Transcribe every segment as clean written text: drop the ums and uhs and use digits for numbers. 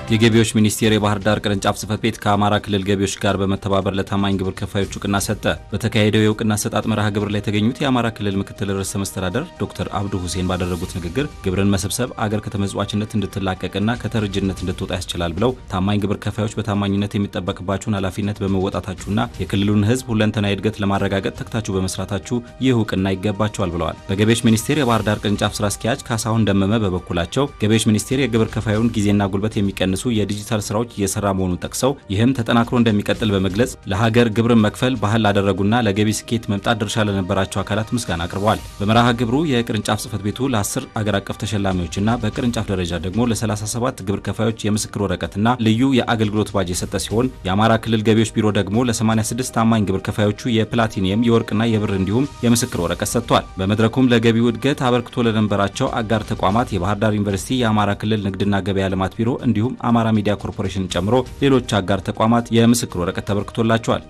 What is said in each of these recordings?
የገቢዎች ሚኒስቴር የባህር ዳር ቅርንጫፍ ጽሕፈት ቤት ከአማራ ክልል ገቢዎች ጋር በመተባበር ለታማኝ ግብር ከፋዮች እውቅና ሰጠ። በተካሄደው የእውቅና አሰጣጥ መርሃ ግብር ላይ የተገኙት የአማራ ክልል ምክትል ርዕሰ መስተዳድር ዶክተር አብዱ ሁሴን ባደረጉት ንግግር ግብርን መሰብሰብ አገር ከተመጽዋችነት እንድትላቀቅና ከተረጅነት እንድትወጣ ያስችላል ብለው ታማኝ ግብር ከፋዮች በታማኝነት የሚጠበቅባችሁን ኃላፊነት በመወጣታችሁና የክልሉን ሕዝብ ሁለንተናዊ እድገት ለማረጋገጥ ተግታችሁ በመስራታችሁ ይህ እውቅና ይገባችኋል ብለዋል። በገቢዎች ሚኒስቴር የባህር ዳር ቅርንጫፍ ስራ አስኪያጅ ካሳሁን ደመመ በበኩላቸው ገቢዎች ሚኒስቴር የግብር ከፋዩን ጊዜና ጉልበት የሚቀንሱ የዲጂታል ስራዎች እየሰራ መሆኑን ጠቅሰው ይህም ተጠናክሮ እንደሚቀጥል በመግለጽ ለሀገር ግብርን መክፈል ባህል ላደረጉና ለገቢ ስኬት መምጣት ድርሻ ለነበራቸው አካላት ምስጋና አቅርበዋል። በመርሃ ግብሩ የቅርንጫፍ ጽሕፈት ቤቱ ለ10 አገር አቀፍ ተሸላሚዎችና በቅርንጫፍ ደረጃ ደግሞ ለ37 ግብር ከፋዮች የምስክር ወረቀትና ልዩ የአገልግሎት ባጅ የሰጠ ሲሆን የአማራ ክልል ገቢዎች ቢሮ ደግሞ ለ86 ታማኝ ግብር ከፋዮቹ የፕላቲኒየም የወርቅና የብር እንዲሁም የምስክር ወረቀት ሰጥቷል። በመድረኩም ለገቢው እድገት አበርክቶ ለነበራቸው አጋር ተቋማት የባህር ዳር ዩኒቨርሲቲ የአማራ ክልል ንግድና ገበያ ልማት ቢሮ እንዲሁም አማራ ሚዲያ ኮርፖሬሽን ጨምሮ ሌሎች አጋር ተቋማት የምስክር ወረቀት ተበርክቶላቸዋል።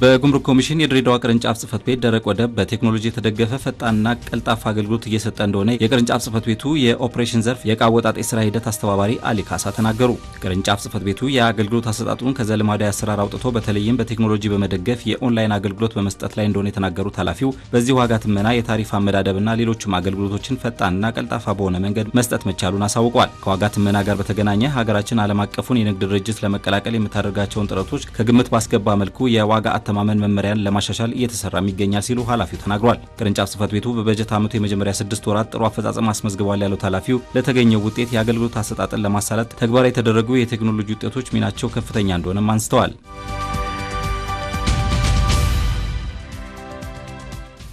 በጉምሩክ ኮሚሽን የድሬዳዋ ቅርንጫፍ ጽሕፈት ቤት ደረቅ ወደብ በቴክኖሎጂ የተደገፈ ፈጣንና ቀልጣፋ አገልግሎት እየሰጠ እንደሆነ የቅርንጫፍ ጽሕፈት ቤቱ የኦፕሬሽን ዘርፍ የዕቃ አወጣጥ የሥራ ሂደት አስተባባሪ አሊ ካሳ ተናገሩ። ቅርንጫፍ ጽሕፈት ቤቱ የአገልግሎት አሰጣጡን ከዘልማዳዊ አሰራር አውጥቶ በተለይም በቴክኖሎጂ በመደገፍ የኦንላይን አገልግሎት በመስጠት ላይ እንደሆነ የተናገሩት ኃላፊው በዚህ ዋጋ ትመና፣ የታሪፍ አመዳደብና ሌሎችም አገልግሎቶችን ፈጣንና ቀልጣፋ በሆነ መንገድ መስጠት መቻሉን አሳውቀዋል። ከዋጋ ትመና ጋር በተገናኘ ሀገራችን ዓለም አቀፉን የንግድ ድርጅት ለመቀላቀል የምታደርጋቸውን ጥረቶች ከግምት ባስገባ መልኩ የዋጋ ማመን መመሪያን ለማሻሻል እየተሰራም ይገኛል ሲሉ ኃላፊው ተናግሯል። ቅርንጫፍ ጽሕፈት ቤቱ በበጀት ዓመቱ የመጀመሪያ 6 ወራት ጥሩ አፈጻጸም አስመዝግቧል ያሉት ኃላፊው ለተገኘው ውጤት የአገልግሎት አሰጣጥን ለማሳለጥ ተግባራዊ የተደረጉ የቴክኖሎጂ ውጤቶች ሚናቸው ከፍተኛ እንደሆነም አንስተዋል።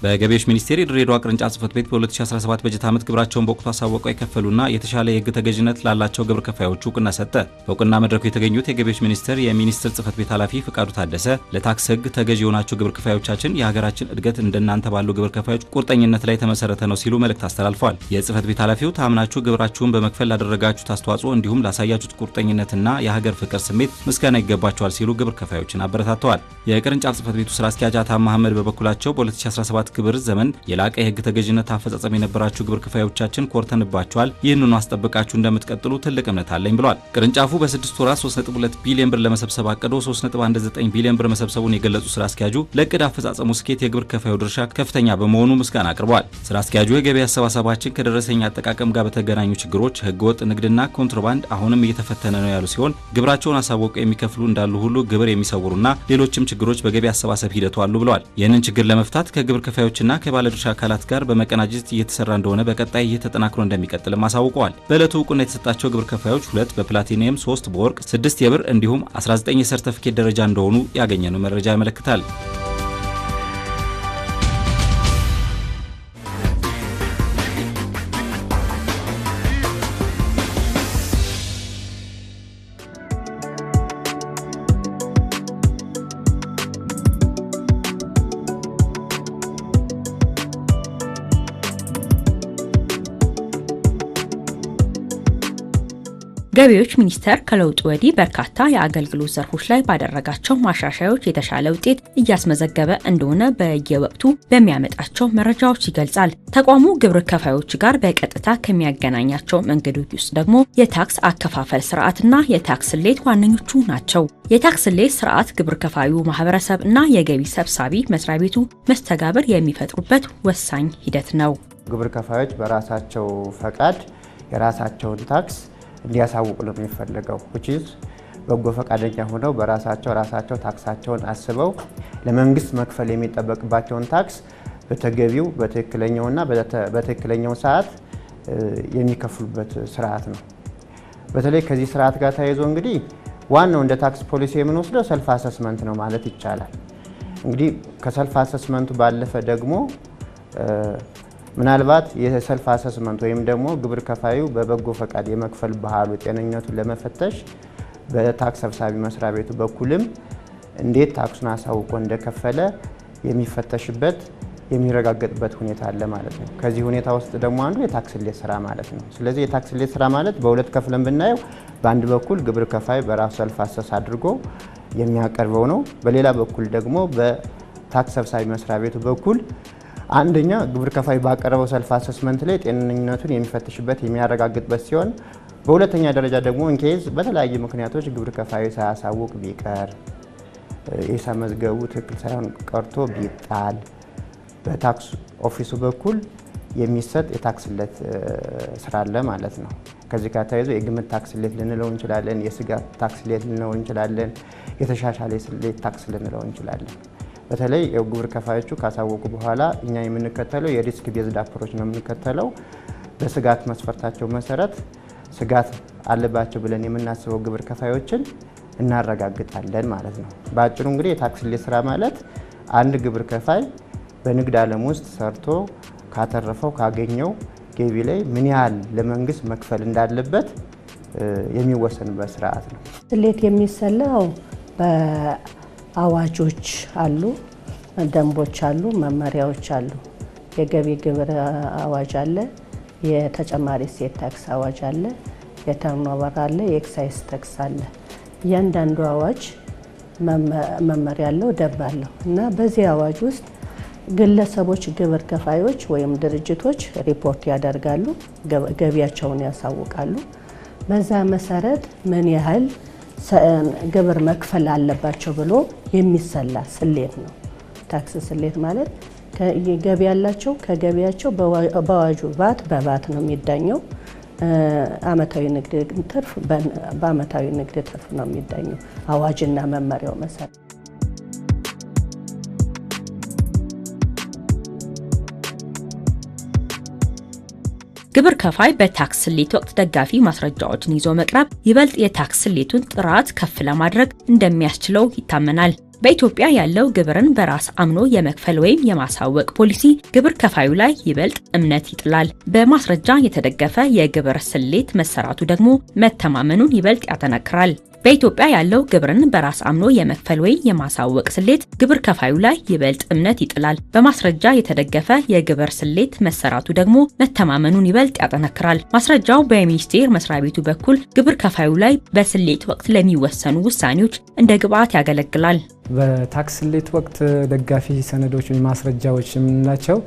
በገቢዎች ሚኒስቴር የድሬዳዋ ቅርንጫፍ ጽሕፈት ቤት በ2017 በጀት ዓመት ግብራቸውን በወቅቱ አሳውቀው የከፈሉና የተሻለ የሕግ ተገዥነት ላላቸው ግብር ከፋዮች እውቅና ሰጠ። በእውቅና መድረኩ የተገኙት የገቢዎች ሚኒስቴር የሚኒስትር ጽሕፈት ቤት ኃላፊ ፍቃዱ ታደሰ ለታክስ ሕግ ተገዥ የሆናቸው ግብር ከፋዮቻችን የሀገራችን እድገት እንደናንተ ባሉ ግብር ከፋዮች ቁርጠኝነት ላይ የተመሰረተ ነው ሲሉ መልእክት አስተላልፈዋል። የጽሕፈት ቤት ኃላፊው ታምናችሁ ግብራችሁን በመክፈል ላደረጋችሁት አስተዋጽኦ እንዲሁም ላሳያችሁት ቁርጠኝነትና የሀገር ፍቅር ስሜት ምስጋና ይገባቸዋል ሲሉ ግብር ከፋዮችን አበረታተዋል። የቅርንጫፍ ጽሕፈት ቤቱ ስራ አስኪያጅ አቶ መሐመድ በበኩላቸው በ2017 ግብር ዘመን የላቀ የሕግ ተገዥነት አፈጻጸም የነበራችሁ ግብር ከፋዮቻችን ኮርተንባችኋል። ይህንኑ አስጠብቃችሁ እንደምትቀጥሉ ትልቅ እምነት አለኝ ብሏል። ቅርንጫፉ በ6 ወራት 3.2 ቢሊዮን ብር ለመሰብሰብ አቅዶ 3.19 ቢሊዮን ብር መሰብሰቡን የገለጹ ስራ አስኪያጁ ለእቅድ አፈጻጸሙ ስኬት የግብር ከፋዩ ድርሻ ከፍተኛ በመሆኑ ምስጋና አቅርበዋል። ስራ አስኪያጁ የገቢ አሰባሰባችን ከደረሰኝ አጠቃቀም ጋር በተገናኙ ችግሮች ህገወጥ ንግድና ኮንትሮባንድ አሁንም እየተፈተነ ነው ያሉ ሲሆን ግብራቸውን አሳወቀው የሚከፍሉ እንዳሉ ሁሉ ግብር የሚሰውሩና ሌሎችም ችግሮች በገቢ አሰባሰብ ሂደቱ አሉ ብለዋል። ይህንን ችግር ለመፍታት ከግብር ከፋዮችና ከባለድርሻ አካላት ጋር በመቀናጀት እየተሰራ እንደሆነ በቀጣይ ይህ ተጠናክሮ እንደሚቀጥልም አሳውቀዋል። በዕለቱ እውቅና የተሰጣቸው ግብር ከፋዮች 2 በፕላቲኒየም፣ 3 በወርቅ፣ 6 የብር እንዲሁም 19 የሰርተፊኬት ደረጃ እንደሆኑ ያገኘነው መረጃ ያመለክታል። ገቢዎች ሚኒስቴር ከለውጥ ወዲህ በርካታ የአገልግሎት ዘርፎች ላይ ባደረጋቸው ማሻሻያዎች የተሻለ ውጤት እያስመዘገበ እንደሆነ በየወቅቱ በሚያመጣቸው መረጃዎች ይገልጻል። ተቋሙ ግብር ከፋዮች ጋር በቀጥታ ከሚያገናኛቸው መንገዶች ውስጥ ደግሞ የታክስ አከፋፈል ስርዓትና የታክስ ስሌት ዋነኞቹ ናቸው። የታክስ ስሌት ስርዓት ግብር ከፋዩ ማህበረሰብ እና የገቢ ሰብሳቢ መስሪያ ቤቱ መስተጋብር የሚፈጥሩበት ወሳኝ ሂደት ነው። ግብር ከፋዮች በራሳቸው ፈቃድ የራሳቸውን ታክስ እንዲያሳውቁ ነው የሚፈልገው። በጎ ፈቃደኛ ሆነው በራሳቸው ታክሳቸውን አስበው ለመንግስት መክፈል የሚጠበቅባቸውን ታክስ በተገቢው በትክክለኛውና በትክክለኛው ሰዓት የሚከፍሉበት ስርዓት ነው። በተለይ ከዚህ ስርዓት ጋር ተያይዞ እንግዲህ ዋናው እንደ ታክስ ፖሊሲ የምንወስደው ሰልፍ አሰስመንት ነው ማለት ይቻላል። እንግዲህ ከሰልፍ አሰስመንቱ ባለፈ ደግሞ ምናልባት የሰልፍ አሰስመንት ወይም ደግሞ ግብር ከፋዩ በበጎ ፈቃድ የመክፈል ባህሉ ጤነኝነቱን ለመፈተሽ በታክስ ሰብሳቢ መስሪያ ቤቱ በኩልም እንዴት ታክሱን አሳውቆ እንደከፈለ የሚፈተሽበት የሚረጋገጥበት ሁኔታ አለ ማለት ነው። ከዚህ ሁኔታ ውስጥ ደግሞ አንዱ የታክስ ስሌት ስራ ማለት ነው። ስለዚህ የታክስ ስሌት ስራ ማለት በሁለት ከፍለን ብናየው በአንድ በኩል ግብር ከፋይ በራሱ ሰልፍ አሰስ አድርጎ የሚያቀርበው ነው። በሌላ በኩል ደግሞ በታክስ ሰብሳቢ መስሪያ ቤቱ በኩል አንደኛ ግብር ከፋይ ባቀረበው ሰልፍ አሰስመንት ላይ ጤነኝነቱን የሚፈትሽበት የሚያረጋግጥበት ሲሆን በሁለተኛ ደረጃ ደግሞ ኢንኬዝ በተለያዩ ምክንያቶች ግብር ከፋዩ ሳያሳውቅ ቢቀር የሂሳብ መዝገቡ ትክክል ሳይሆን ቀርቶ ቢጣል በታክስ ኦፊሱ በኩል የሚሰጥ የታክስለት ስራ አለ ማለት ነው። ከዚህ ጋር ተያይዞ የግምት ታክስሌት ልንለው እንችላለን፣ የስጋት ታክስሌት ልንለው እንችላለን፣ የተሻሻለ ስሌት ታክስ ልንለው እንችላለን። በተለይ ግብር ከፋዮቹ ካሳወቁ በኋላ እኛ የምንከተለው የሪስክ ቤዝድ አፕሮች ነው የምንከተለው። በስጋት መስፈርታቸው መሰረት ስጋት አለባቸው ብለን የምናስበው ግብር ከፋዮችን እናረጋግጣለን ማለት ነው። በአጭሩ እንግዲህ የታክስሌት ስራ ማለት አንድ ግብር ከፋይ በንግድ ዓለም ውስጥ ሰርቶ ካተረፈው ካገኘው ገቢ ላይ ምን ያህል ለመንግስት መክፈል እንዳለበት የሚወሰንበት ስርዓት ነው። ስሌት የሚሰላው በአዋጆች አሉ፣ ደንቦች አሉ፣ መመሪያዎች አሉ። የገቢ ግብር አዋጅ አለ፣ የተጨማሪ እሴት ታክስ አዋጅ አለ፣ የተርኖቨር አለ፣ የኤክሳይዝ ታክስ አለ። እያንዳንዱ አዋጅ መመሪያ አለው፣ ደንብ አለው እና በዚህ አዋጅ ውስጥ ግለሰቦች ግብር ከፋዮች ወይም ድርጅቶች ሪፖርት ያደርጋሉ፣ ገቢያቸውን ያሳውቃሉ። በዛ መሰረት ምን ያህል ግብር መክፈል አለባቸው ብሎ የሚሰላ ስሌት ነው። ታክስ ስሌት ማለት ገቢ ያላቸው ከገቢያቸው በአዋጁ በVAT ነው የሚዳኘው። አመታዊ ንግድ ትርፍ በአመታዊ ንግድ ትርፍ ነው የሚዳኘው አዋጅና መመሪያው መሰረት። ግብር ከፋይ በታክስ ስሌት ወቅት ደጋፊ ማስረጃዎችን ይዞ መቅረብ ይበልጥ የታክስ ስሌቱን ጥራት ከፍ ለማድረግ እንደሚያስችለው ይታመናል። በኢትዮጵያ ያለው ግብርን በራስ አምኖ የመክፈል ወይም የማሳወቅ ፖሊሲ ግብር ከፋዩ ላይ ይበልጥ እምነት ይጥላል። በማስረጃ የተደገፈ የግብር ስሌት መሰራቱ ደግሞ መተማመኑን ይበልጥ ያጠነክራል። በኢትዮጵያ ያለው ግብርን በራስ አምኖ የመክፈል ወይም የማሳወቅ ስሌት ግብር ከፋዩ ላይ ይበልጥ እምነት ይጥላል። በማስረጃ የተደገፈ የግብር ስሌት መሰራቱ ደግሞ መተማመኑን ይበልጥ ያጠነክራል። ማስረጃው በሚኒስቴር መስሪያ ቤቱ በኩል ግብር ከፋዩ ላይ በስሌት ወቅት ለሚወሰኑ ውሳኔዎች እንደ ግብዓት ያገለግላል። በታክስ ስሌት ወቅት ደጋፊ ሰነዶች ወይም ማስረጃዎች የምንላቸው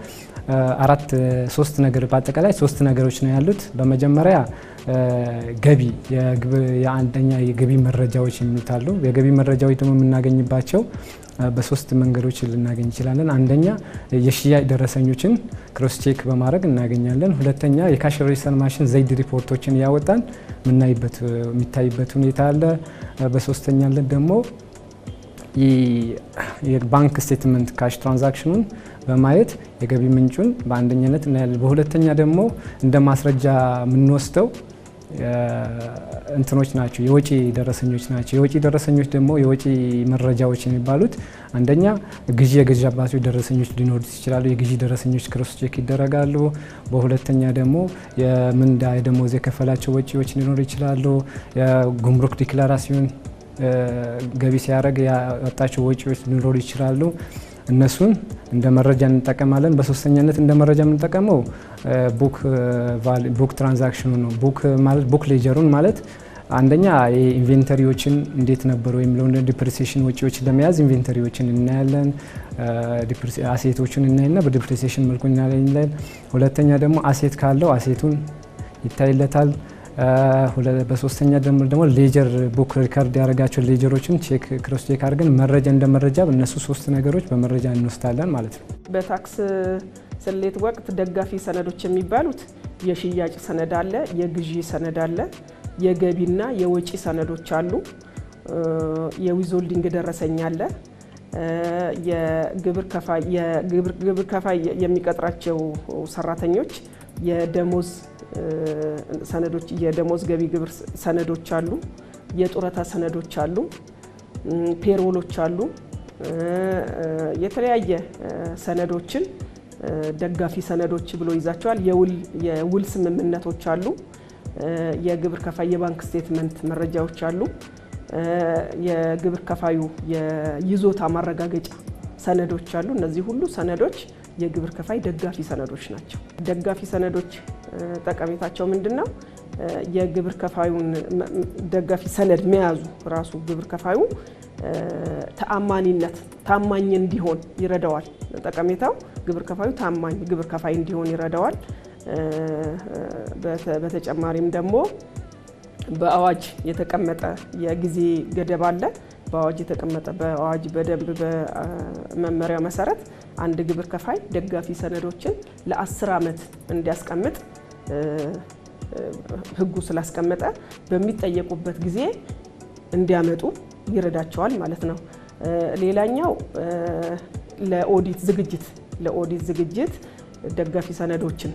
በአጠቃላይ ሶስት ነገሮች ነው ያሉት። በመጀመሪያ ገቢ የአንደኛ የገቢ መረጃዎች የሚታሉ የገቢ መረጃዎች ደግሞ የምናገኝባቸው በሶስት መንገዶች ልናገኝ እንችላለን። አንደኛ የሽያጭ ደረሰኞችን ክሮስ ቼክ በማድረግ እናገኛለን። ሁለተኛ የካሽ ሬጂስተር ማሽን ዘይድ ሪፖርቶችን ያወጣን የሚታይበት ሁኔታ አለ። በሶስተኛ ደግሞ የባንክ ስቴትመንት ካሽ ትራንዛክሽኑን በማየት የገቢ ምንጩን በአንደኛነት እናያለን። በሁለተኛ ደግሞ እንደ ማስረጃ የምንወስደው እንትኖች ናቸው፣ የወጪ ደረሰኞች ናቸው። የወጪ ደረሰኞች ደግሞ የወጪ መረጃዎች የሚባሉት አንደኛ ግዢ የገዛባቸው ደረሰኞች ሊኖሩ ይችላሉ። የግዢ ደረሰኞች ክሮስ ቼክ ይደረጋሉ። በሁለተኛ ደግሞ የምንዳ የደሞዝ የከፈላቸው ወጪዎች ሊኖሩ ይችላሉ። የጉምሩክ ዲክላራሲዮን ገቢ ሲያደርግ ያወጣቸው ወጪዎች ሊኖሩ ይችላሉ። እነሱን እንደ መረጃ እንጠቀማለን። በሶስተኛነት እንደ መረጃ የምንጠቀመው ቡክ ትራንዛክሽኑ ነው። ቡክ ሌጀሩን ማለት አንደኛ የኢንቬንተሪዎችን እንዴት ነበሩ የሚለውን ዲፕሪሲዬሽን ወጪዎችን ለመያዝ ኢንቬንተሪዎችን እናያለን። አሴቶችን እናይና በዲፕሪሲዬሽን መልኩ እናያለን። ሁለተኛ ደግሞ አሴት ካለው አሴቱን ይታይለታል። በሶስተኛ ደግሞ ሌጀር ቡክ ሪከርድ ያደረጋቸው ሌጀሮችን ክሮስ ቼክ አድርገን መረጃ እንደ መረጃ እነሱ ሶስት ነገሮች በመረጃ እንወስዳለን ማለት ነው። በታክስ ስሌት ወቅት ደጋፊ ሰነዶች የሚባሉት የሽያጭ ሰነድ አለ፣ የግዢ ሰነድ አለ፣ የገቢና የወጪ ሰነዶች አሉ፣ የዊዝሆልዲንግ ደረሰኝ አለ፣ የግብር ከፋይ የሚቀጥራቸው ሰራተኞች የደሞዝ ሰነዶች የደሞዝ ገቢ ግብር ሰነዶች አሉ፣ የጡረታ ሰነዶች አሉ፣ ፔሮሎች አሉ። የተለያየ ሰነዶችን ደጋፊ ሰነዶች ብሎ ይዛቸዋል። የውል ስምምነቶች አሉ፣ የግብር ከፋይ የባንክ ስቴትመንት መረጃዎች አሉ፣ የግብር ከፋዩ የይዞታ ማረጋገጫ ሰነዶች አሉ። እነዚህ ሁሉ ሰነዶች የግብር ከፋይ ደጋፊ ሰነዶች ናቸው። ደጋፊ ሰነዶች ጠቀሜታቸው ምንድነው? የግብር ከፋዩን ደጋፊ ሰነድ መያዙ ራሱ ግብር ከፋዩ ታማኝ እንዲሆን ይረዳዋል። ጠቀሜታው ግብር ከፋዩ ታማኝ ግብር ከፋይ እንዲሆን ይረዳዋል። በተጨማሪም ደግሞ በአዋጅ የተቀመጠ የጊዜ ገደብ አለ። በአዋጅ የተቀመጠ በአዋጅ በደንብ በመመሪያ መሰረት አንድ ግብር ከፋይ ደጋፊ ሰነዶችን ለ10 ዓመት እንዲያስቀምጥ ህጉ ስላስቀመጠ በሚጠየቁበት ጊዜ እንዲያመጡ ይረዳቸዋል ማለት ነው። ሌላኛው ለኦዲት ዝግጅት ደጋፊ ሰነዶችን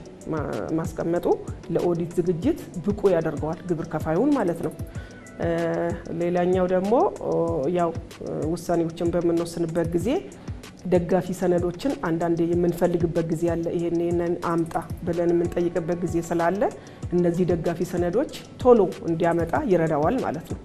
ማስቀመጡ ለኦዲት ዝግጅት ብቁ ያደርገዋል ግብር ከፋዩን ማለት ነው። ሌላኛው ደግሞ ያው ውሳኔዎችን በምንወስንበት ጊዜ ደጋፊ ሰነዶችን አንዳንዴ የምንፈልግበት ጊዜ አለ። ይሄንን አምጣ ብለን የምንጠይቅበት ጊዜ ስላለ እነዚህ ደጋፊ ሰነዶች ቶሎ እንዲያመጣ ይረዳዋል ማለት ነው።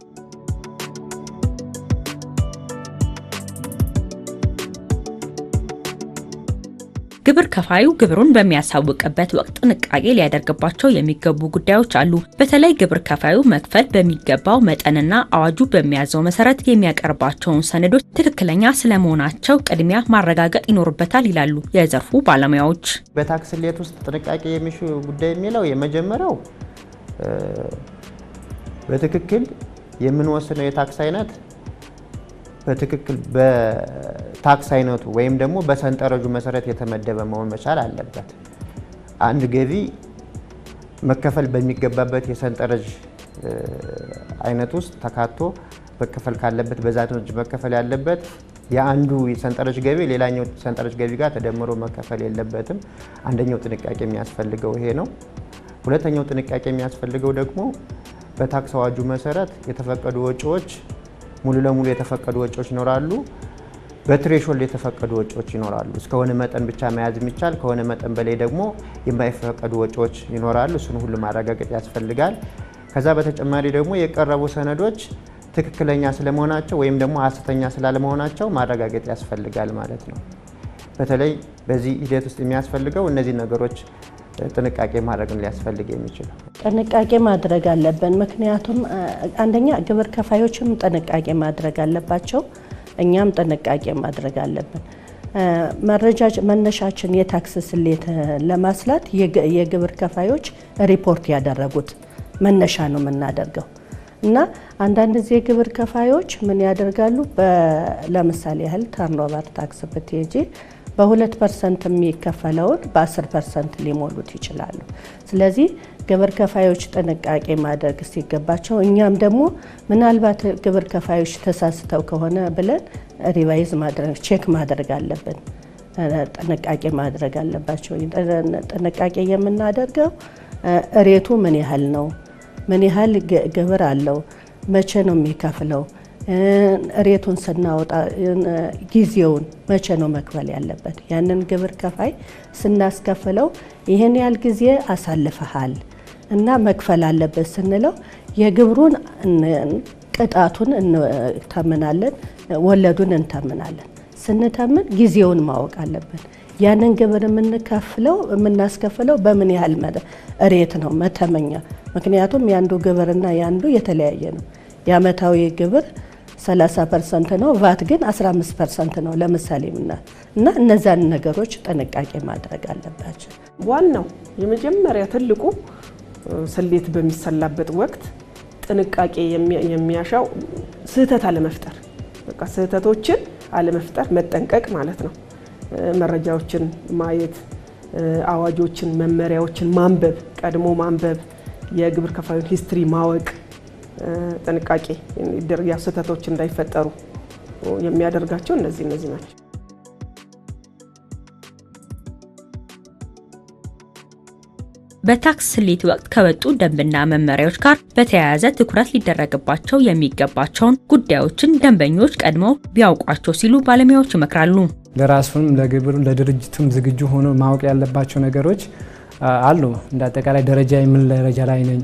ግብር ከፋዩ ግብሩን በሚያሳውቅበት ወቅት ጥንቃቄ ሊያደርግባቸው የሚገቡ ጉዳዮች አሉ። በተለይ ግብር ከፋዩ መክፈል በሚገባው መጠንና አዋጁ በሚያዘው መሰረት የሚያቀርባቸውን ሰነዶች ትክክለኛ ስለመሆናቸው ቅድሚያ ማረጋገጥ ይኖርበታል ይላሉ የዘርፉ ባለሙያዎች። በታክስ ስሌት ውስጥ ጥንቃቄ የሚሹ ጉዳይ የሚለው የመጀመሪያው በትክክል የምንወስነው የታክስ አይነት በትክክል በታክስ አይነቱ ወይም ደግሞ በሰንጠረዡ መሰረት የተመደበ መሆን መቻል አለበት። አንድ ገቢ መከፈል በሚገባበት የሰንጠረዥ አይነት ውስጥ ተካቶ መከፈል ካለበት በዛ ደረጃ መከፈል ያለበት የአንዱ የሰንጠረዥ ገቢ ሌላኛው ሰንጠረዥ ገቢ ጋር ተደምሮ መከፈል የለበትም። አንደኛው ጥንቃቄ የሚያስፈልገው ይሄ ነው። ሁለተኛው ጥንቃቄ የሚያስፈልገው ደግሞ በታክስ አዋጁ መሰረት የተፈቀዱ ወጪዎች ሙሉ ለሙሉ የተፈቀዱ ወጪዎች ይኖራሉ። በትሬሾልድ የተፈቀዱ ወጪዎች ይኖራሉ። እስከሆነ መጠን ብቻ መያዝ የሚቻል ከሆነ መጠን በላይ ደግሞ የማይፈቀዱ ወጪዎች ይኖራሉ። እሱን ሁሉ ማረጋገጥ ያስፈልጋል። ከዛ በተጨማሪ ደግሞ የቀረቡ ሰነዶች ትክክለኛ ስለመሆናቸው ወይም ደግሞ ሐሰተኛ ስላለመሆናቸው ማረጋገጥ ያስፈልጋል ማለት ነው። በተለይ በዚህ ሂደት ውስጥ የሚያስፈልገው እነዚህ ነገሮች ጥንቃቄ ማድረግ ሊያስፈልግ የሚችለው ጥንቃቄ ማድረግ አለብን። ምክንያቱም አንደኛ ግብር ከፋዮችም ጥንቃቄ ማድረግ አለባቸው፣ እኛም ጥንቃቄ ማድረግ አለብን። መነሻችን የታክስ ስሌት ለማስላት የግብር ከፋዮች ሪፖርት ያደረጉት መነሻ ነው የምናደርገው እና አንዳንድ ጊዜ ግብር ከፋዮች ምን ያደርጋሉ? ለምሳሌ ያህል ተርኖቨር ታክስ ብትሄጂ በ2% የሚከፈለውን በ10% ሊሞሉት ይችላሉ። ስለዚህ ግብር ከፋዮች ጥንቃቄ ማድረግ ሲገባቸው እኛም ደግሞ ምናልባት ግብር ከፋዮች ተሳስተው ከሆነ ብለን ሪቫይዝ ማድረግ ቼክ ማድረግ አለብን። ጥንቃቄ ማድረግ አለባቸው። ጥንቃቄ የምናደርገው ሬቱ ምን ያህል ነው? ምን ያህል ግብር አለው? መቼ ነው የሚከፍለው? ሬቱን ስናወጣ ጊዜውን መቼ ነው መክፈል ያለበት? ያንን ግብር ከፋይ ስናስከፍለው ይህን ያህል ጊዜ አሳልፈሃል እና መክፈል አለበት ስንለው የግብሩን ቅጣቱን እንተምናለን፣ ወለዱን እንተምናለን። ስንተምን ጊዜውን ማወቅ አለብን። ያንን ግብር የምናስከፍለው በምን ያህል ሬት ነው መተመኛ። ምክንያቱም ያንዱ ግብርና ያንዱ የተለያየ ነው። የዓመታዊ ግብር 30% ነው፣ ቫት ግን 15% ነው ለምሳሌ እና እነዛን ነገሮች ጥንቃቄ ማድረግ አለባቸው። ዋናው የመጀመሪያ ትልቁ ስሌት በሚሰላበት ወቅት ጥንቃቄ የሚያሻው ስህተት አለመፍጠር፣ በቃ ስህተቶችን አለመፍጠር መጠንቀቅ ማለት ነው። መረጃዎችን ማየት፣ አዋጆችን፣ መመሪያዎችን ማንበብ፣ ቀድሞ ማንበብ፣ የግብር ከፋዩን ሂስትሪ ማወቅ ጥንቃቄ ይደረጋ ስህተቶች እንዳይፈጠሩ የሚያደርጋቸው እነዚህ ናቸው። በታክስ ስሌት ወቅት ከወጡ ደንብና መመሪያዎች ጋር በተያያዘ ትኩረት ሊደረግባቸው የሚገባቸውን ጉዳዮችን ደንበኞች ቀድመው ቢያውቋቸው ሲሉ ባለሙያዎች ይመክራሉ። ለራሱም ለግብር ለድርጅቱም ዝግጁ ሆኖ ማወቅ ያለባቸው ነገሮች አሉ። እንደ አጠቃላይ ደረጃ ምን ደረጃ ላይ ነኝ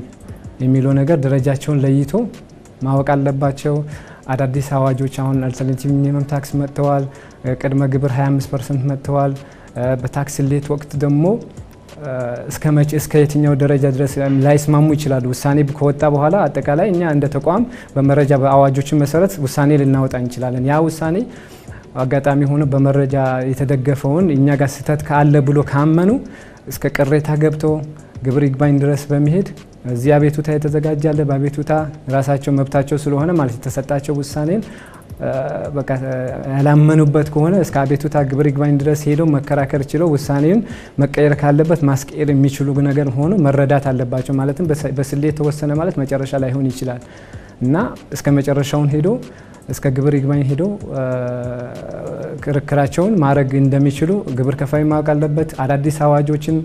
የሚለው ነገር ደረጃቸውን ለይቶ ማወቅ አለባቸው። አዳዲስ አዋጆች አሁን አልተርናቲቭ ሚኒመም ታክስ መጥተዋል። ቅድመ ግብር 25% መጥተዋል። በታክስ ስሌት ወቅት ደግሞ እስከ የትኛው ደረጃ ድረስ ላይስማሙ ይችላሉ። ውሳኔ ከወጣ በኋላ አጠቃላይ እኛ እንደ ተቋም በመረጃ በአዋጆችን መሰረት ውሳኔ ልናወጣ እንችላለን። ያ ውሳኔ አጋጣሚ ሆኖ በመረጃ የተደገፈውን እኛ ጋር ስህተት ካለ ብሎ ካመኑ እስከ ቅሬታ ገብቶ ግብር ይግባኝ ድረስ በመሄድ እዚያ አቤቱታ የተዘጋጃለ በአቤቱታ ራሳቸው መብታቸው ስለሆነ ማለት የተሰጣቸው ውሳኔን በቃ ያላመኑበት ከሆነ እስከ አቤቱታ ግብር ይግባኝ ድረስ ሄደው መከራከር ችለው ውሳኔውን መቀየር ካለበት ማስቀየር የሚችሉ ነገር ሆኖ መረዳት አለባቸው። ማለትም በስሌት የተወሰነ ማለት መጨረሻ ላይ ሆን ይችላል እና እስከ መጨረሻውን ሄዶ እስከ ግብር ይግባኝ ሄዶ ክርክራቸውን ማድረግ እንደሚችሉ ግብር ከፋይ ማወቅ አለበት። አዳዲስ አዋጆችን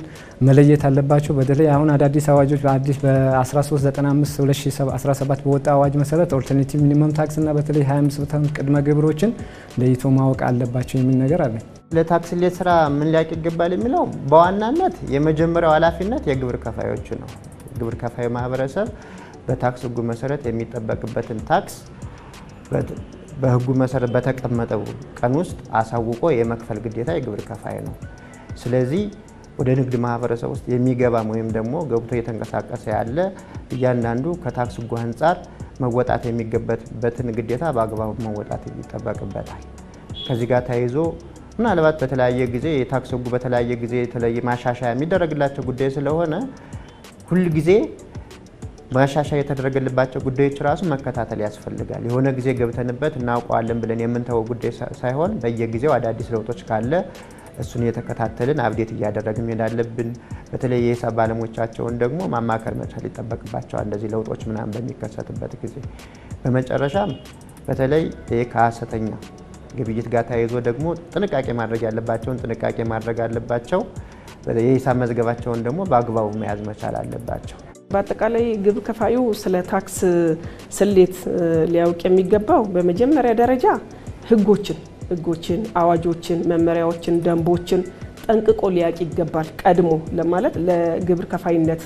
መለየት አለባቸው። በተለይ አሁን አዳዲስ አዋጆች በ1395 2017 በወጣ አዋጅ መሰረት ኦልተርኔቲቭ ሚኒመም ታክስ እና በተለይ 25% ቅድመ ግብሮችን ለይቶ ማወቅ አለባቸው የሚል ነገር አለ። ለታክስ ስሌት ስራ ምን ሊያውቅ ይገባል የሚለው በዋናነት የመጀመሪያው ኃላፊነት የግብር ከፋዮች ነው። ግብር ከፋዩ ማህበረሰብ በታክስ ህጉ መሰረት የሚጠበቅበትን ታክስ በህጉ መሰረት በተቀመጠው ቀን ውስጥ አሳውቆ የመክፈል ግዴታ የግብር ከፋይ ነው። ስለዚህ ወደ ንግድ ማህበረሰብ ውስጥ የሚገባም ወይም ደግሞ ገብቶ እየተንቀሳቀሰ ያለ እያንዳንዱ ከታክስ ህጉ አንጻር መወጣት የሚገባበትን ግዴታ በአግባቡ መወጣት ይጠበቅበታል። ከዚህ ጋር ተያይዞ ምናልባት በተለያየ ጊዜ የታክስ ህጉ በተለያየ ጊዜ የተለየ ማሻሻያ የሚደረግላቸው ጉዳይ ስለሆነ ሁል ጊዜ ማሻሻያ የተደረገላቸው ጉዳዮች ራሱ መከታተል ያስፈልጋል። የሆነ ጊዜ ገብተንበት እናውቀዋለን ብለን የምንተወው ጉዳይ ሳይሆን በየጊዜው አዳዲስ ለውጦች ካለ እሱን እየተከታተልን አፕዴት እያደረግን እንሄዳለን። በተለይ የሂሳብ ባለሙያዎቻቸውን ደግሞ ማማከር መቻል ይጠበቅባቸዋል እንደዚህ ለውጦች ምናምን በሚከሰትበት ጊዜ። በመጨረሻም በተለይ ከሐሰተኛ ግብይት ጋር ተያይዞ ደግሞ ጥንቃቄ ማድረግ ያለባቸውን ጥንቃቄ ማድረግ አለባቸው። የሂሳብ መዝገባቸውን ደግሞ በአግባቡ መያዝ መቻል አለባቸው። በአጠቃላይ ግብር ከፋዩ ስለ ታክስ ስሌት ሊያውቅ የሚገባው በመጀመሪያ ደረጃ ህጎችን፣ አዋጆችን፣ መመሪያዎችን፣ ደንቦችን ጠንቅቆ ሊያውቅ ይገባል። ቀድሞ ለማለት ለግብር ከፋይነት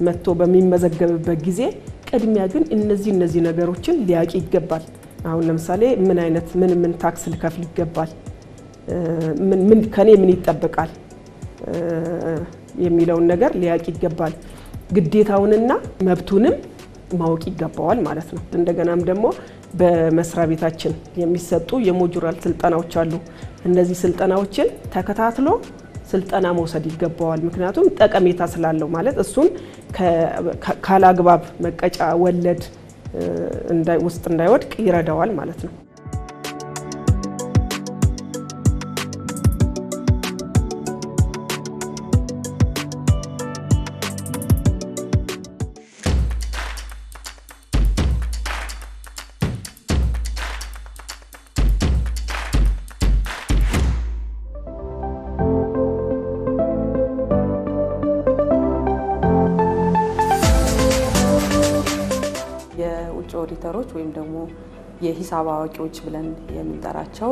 መጥቶ በሚመዘገብበት ጊዜ ቅድሚያ ግን እነዚህ ነገሮችን ሊያውቅ ይገባል። አሁን ለምሳሌ ምን ታክስ ልከፍል ይገባል፣ ከኔ ምን ይጠበቃል የሚለውን ነገር ሊያውቅ ይገባል። ግዴታውንና መብቱንም ማወቅ ይገባዋል ማለት ነው። እንደገናም ደግሞ በመስሪያ ቤታችን የሚሰጡ የሞጁራል ስልጠናዎች አሉ። እነዚህ ስልጠናዎችን ተከታትሎ ስልጠና መውሰድ ይገባዋል። ምክንያቱም ጠቀሜታ ስላለው ማለት እሱን ካላግባብ መቀጫ ወለድ ውስጥ እንዳይወድቅ ይረዳዋል ማለት ነው። ኦዲተሮች ወይም ደግሞ የሂሳብ አዋቂዎች ብለን የምንጠራቸው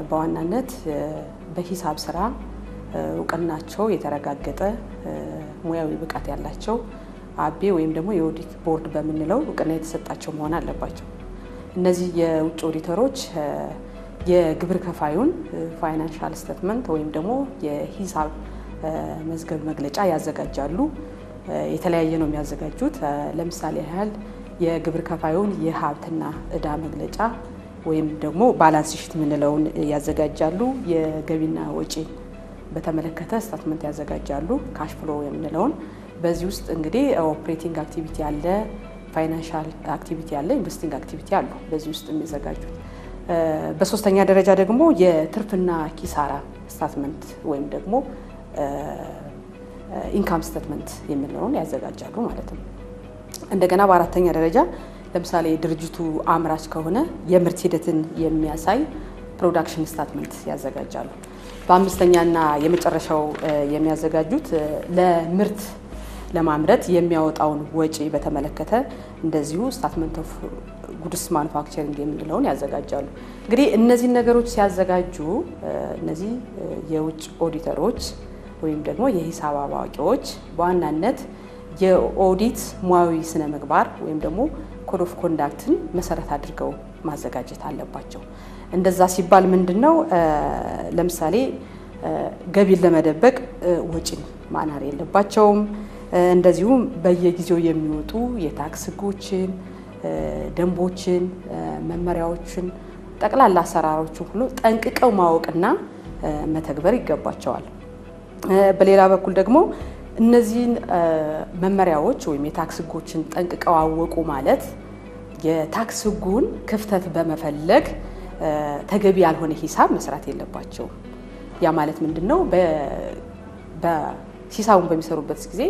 በዋናነት በሂሳብ ስራ እውቅናቸው የተረጋገጠ ሙያዊ ብቃት ያላቸው አቤ ወይም ደግሞ የኦዲት ቦርድ በምንለው እውቅና የተሰጣቸው መሆን አለባቸው። እነዚህ የውጭ ኦዲተሮች የግብር ከፋዩን ፋይናንሻል ስቴትመንት ወይም ደግሞ የሂሳብ መዝገብ መግለጫ ያዘጋጃሉ። የተለያየ ነው የሚያዘጋጁት። ለምሳሌ ያህል የግብር ከፋዩን የሀብትና እዳ መግለጫ ወይም ደግሞ ባላንስ ሺት የምንለውን ያዘጋጃሉ። የገቢና ወጪ በተመለከተ ስታትመንት ያዘጋጃሉ። ካሽ ፍሎ የምንለውን በዚህ ውስጥ እንግዲህ ኦፕሬቲንግ አክቲቪቲ አለ፣ ፋይናንሻል አክቲቪቲ አለ፣ ኢንቨስቲንግ አክቲቪቲ አሉ በዚህ ውስጥ የሚዘጋጁት። በሶስተኛ ደረጃ ደግሞ የትርፍና ኪሳራ ስታትመንት ወይም ደግሞ ኢንካም ስቴትመንት የምንለውን ያዘጋጃሉ ማለት ነው። እንደገና በአራተኛ ደረጃ ለምሳሌ ድርጅቱ አምራች ከሆነ የምርት ሂደትን የሚያሳይ ፕሮዳክሽን ስታትመንት ያዘጋጃሉ። በአምስተኛና የመጨረሻው የሚያዘጋጁት ለምርት ለማምረት የሚያወጣውን ወጪ በተመለከተ እንደዚሁ ስታትመንት ኦፍ ጉድስ ማኑፋክቸሪንግ የምንለውን ያዘጋጃሉ። እንግዲህ እነዚህ ነገሮች ሲያዘጋጁ እነዚህ የውጭ ኦዲተሮች ወይም ደግሞ የሂሳብ አዋቂዎች በዋናነት የኦዲት ሙያዊ ስነ ምግባር ወይም ደግሞ ኮድ ኦፍ ኮንዳክትን መሰረት አድርገው ማዘጋጀት አለባቸው። እንደዛ ሲባል ምንድነው? ለምሳሌ ገቢን ለመደበቅ ወጪን ማናር የለባቸውም። እንደዚሁም በየጊዜው የሚወጡ የታክስ ህጎችን፣ ደንቦችን፣ መመሪያዎችን ጠቅላላ አሰራሮችን ሁሉ ጠንቅቀው ማወቅና መተግበር ይገባቸዋል። በሌላ በኩል ደግሞ እነዚህን መመሪያዎች ወይም የታክስ ህጎችን ጠንቅቀው አወቁ ማለት የታክስ ህጉን ክፍተት በመፈለግ ተገቢ ያልሆነ ሂሳብ መስራት የለባቸውም። ያ ማለት ምንድነው? በሂሳቡን በሚሰሩበት ጊዜ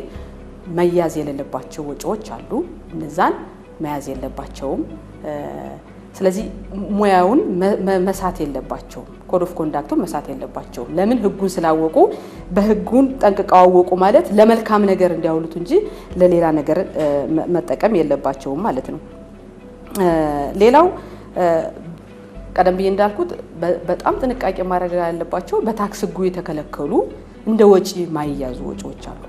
መያዝ የሌለባቸው ወጪዎች አሉ። እነዛን መያዝ የለባቸውም። ስለዚህ ሙያውን መሳት የለባቸውም። ኮድ ኦፍ ኮንዳክቱን መሳት የለባቸውም። ለምን? ህጉን ስላወቁ በህጉን ጠንቅቀው አወቁ ማለት ለመልካም ነገር እንዲያውሉት እንጂ ለሌላ ነገር መጠቀም የለባቸውም ማለት ነው። ሌላው ቀደም ብዬ እንዳልኩት በጣም ጥንቃቄ ማድረግ ያለባቸው በታክስ ህጉ የተከለከሉ እንደ ወጪ ማይያዙ ወጪዎች አሉ።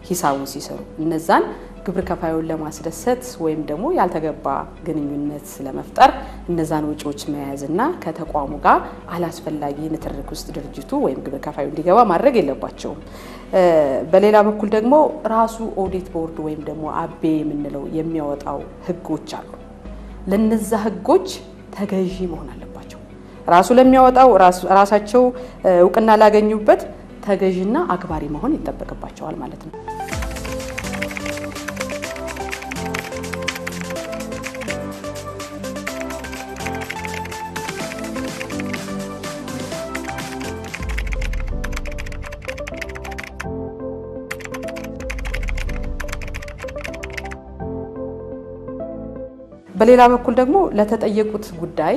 ሂሳቡን ሲሰሩ እነዛን ግብር ከፋዩን ለማስደሰት ወይም ደግሞ ያልተገባ ግንኙነት ለመፍጠር እነዛን ወጪዎች መያዝና ከተቋሙ ጋር አላስፈላጊ ንትርክ ውስጥ ድርጅቱ ወይም ግብር ከፋዩ እንዲገባ ማድረግ የለባቸውም። በሌላ በኩል ደግሞ ራሱ ኦዲት ቦርድ ወይም ደግሞ አቤ የምንለው የሚያወጣው ህጎች አሉ። ለነዛ ህጎች ተገዢ መሆን አለባቸው። ራሱ ለሚያወጣው ራሳቸው እውቅና ላገኙበት ተገዢና አክባሪ መሆን ይጠበቅባቸዋል ማለት ነው። በሌላ በኩል ደግሞ ለተጠየቁት ጉዳይ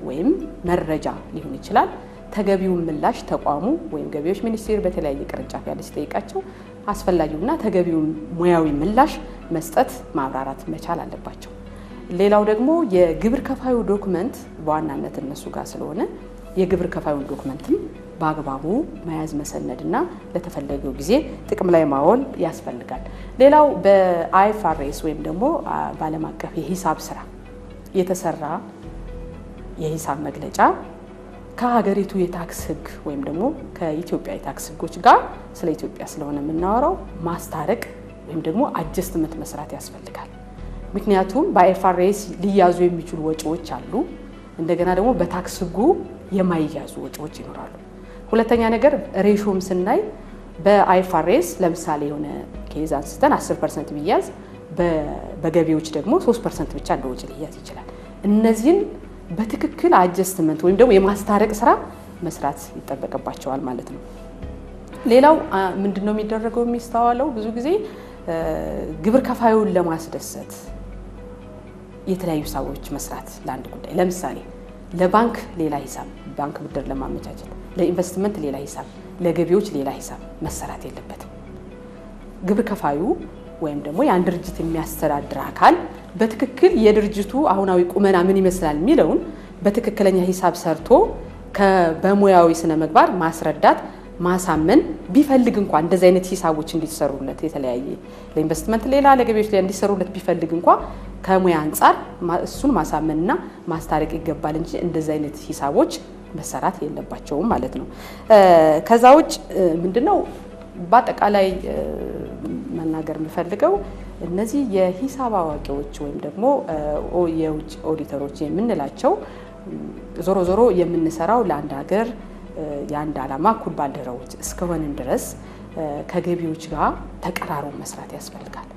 ወይም መረጃ ሊሆን ይችላል ተገቢውን ምላሽ ተቋሙ ወይም ገቢዎች ሚኒስቴር በተለያየ ቅርንጫፍ ያለ ሲጠይቃቸው አስፈላጊውና ተገቢውን ሙያዊ ምላሽ መስጠት ማብራራት መቻል አለባቸው። ሌላው ደግሞ የግብር ከፋዩ ዶክመንት በዋናነት እነሱ ጋር ስለሆነ የግብር ከፋዩን ዶክመንትም በአግባቡ መያዝ መሰነድና ለተፈለገው ጊዜ ጥቅም ላይ ማዋል ያስፈልጋል። ሌላው በአይኤፍአርኤስ ወይም ደግሞ በዓለም አቀፍ የሂሳብ ስራ የተሰራ የሂሳብ መግለጫ ከሀገሪቱ የታክስ ህግ ወይም ደግሞ ከኢትዮጵያ የታክስ ህጎች ጋር ስለ ኢትዮጵያ ስለሆነ የምናወራው ማስታረቅ ወይም ደግሞ አጀስትመንት መስራት ያስፈልጋል። ምክንያቱም በአይኤፍአርኤስ ሊያዙ የሚችሉ ወጪዎች አሉ። እንደገና ደግሞ በታክስ ህጉ የማይያዙ ወጪዎች ይኖራሉ። ሁለተኛ ነገር ሬሾም ስናይ በአይኤፍአርኤስ ለምሳሌ የሆነ ኬዝ አንስተን 10% ቢያዝ በገቢዎች ደግሞ 3% ብቻ እንደ ወጪ ሊያዝ ይችላል። እነዚህን በትክክል አጀስትመንት ወይም ደግሞ የማስታረቅ ስራ መስራት ይጠበቅባቸዋል ማለት ነው። ሌላው ምንድነው የሚደረገው? የሚስተዋለው ብዙ ጊዜ ግብር ከፋዩን ለማስደሰት የተለያዩ ሂሳቦች መስራት ለአንድ ጉዳይ ለምሳሌ ለባንክ ሌላ ሂሳብ ባንክ ብድር ለማመቻቸት፣ ለኢንቨስትመንት ሌላ ሂሳብ፣ ለገቢዎች ሌላ ሂሳብ መሰራት የለበትም። ግብር ከፋዩ ወይም ደግሞ ያን ድርጅት የሚያስተዳድር አካል በትክክል የድርጅቱ አሁናዊ ቁመና ምን ይመስላል የሚለውን በትክክለኛ ሂሳብ ሰርቶ በሙያዊ ስነ ምግባር ማስረዳት ማሳመን ቢፈልግ እንኳን እንደዚህ አይነት ሂሳቦች እንዲሰሩለት የተለያየ ለኢንቨስትመንት ሌላ ለገቢዎች ሌላ እንዲሰሩለት ቢፈልግ እንኳን ከሙያ አንፃር እሱን ማሳመንና ማስታረቅ ይገባል እንጂ እንደዚህ አይነት ሂሳቦች መሰራት የለባቸውም ማለት ነው። ከዛ ውጭ ምንድነው በአጠቃላይ መናገር የምፈልገው እነዚህ የሂሳብ አዋቂዎች ወይም ደግሞ የውጭ ኦዲተሮች የምንላቸው ዞሮ ዞሮ የምንሰራው ለአንድ ሀገር የአንድ ዓላማ እኩል ባልደረቦች እስከሆንን ድረስ ከገቢዎች ጋር ተቀራርቦ መስራት ያስፈልጋል።